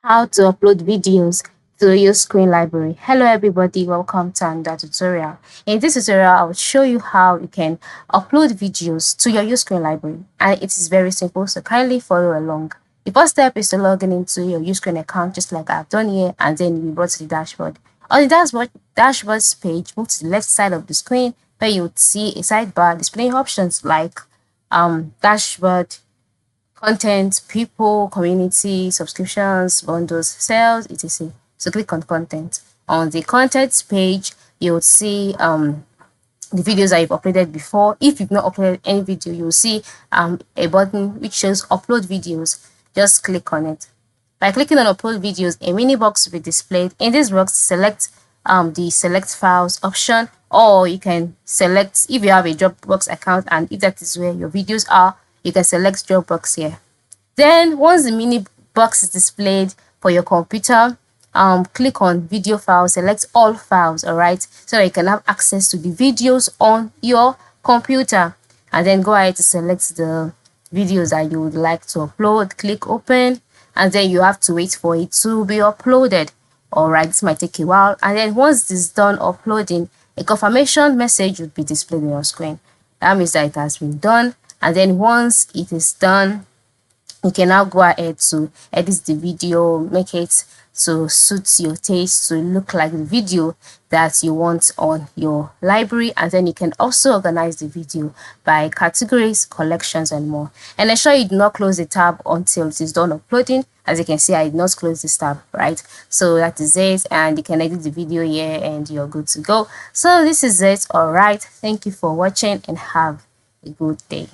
How to upload videos to your Uscreen library. Hello everybody, welcome to another tutorial. In this tutorial, I will show you how you can upload videos to your Uscreen library, and it is very simple, so kindly follow along. The first step is to log in into your Uscreen account just like I've done here, and then we brought to the dashboard. On the dashboard's page, move to the left side of the screen where you would see a sidebar displaying options like dashboard, content, people, community, subscriptions, bundles, sales, etc. So click on content. On the content page, you'll see the videos that you've uploaded before. If you've not uploaded any video, you'll see a button which shows upload videos. Just click on it. By clicking on upload videos, a mini box will be displayed. In this box, select the select files option, or you can select if you have a Dropbox account, and if that is where your videos are, you can select Dropbox here. Then once the mini box is displayed for your computer, click on video file, select all files, all right, so that you can have access to the videos on your computer, and then go ahead to select the videos that you would like to upload. Click open, and then you have to wait for it to be uploaded. All right, this might take a while, and then once this is done uploading, a confirmation message would be displayed on your screen. That means that it has been done. And then once it is done, you can now go ahead to edit the video, make it to suit your taste, to look like the video that you want on your library. And then you can also organize the video by categories, collections, and more. And ensure you do not close the tab until it is done uploading. As you can see, I did not close this tab, right? So that is it, and you can edit the video here and you're good to go. So this is it. All right, thank you for watching and have a good day.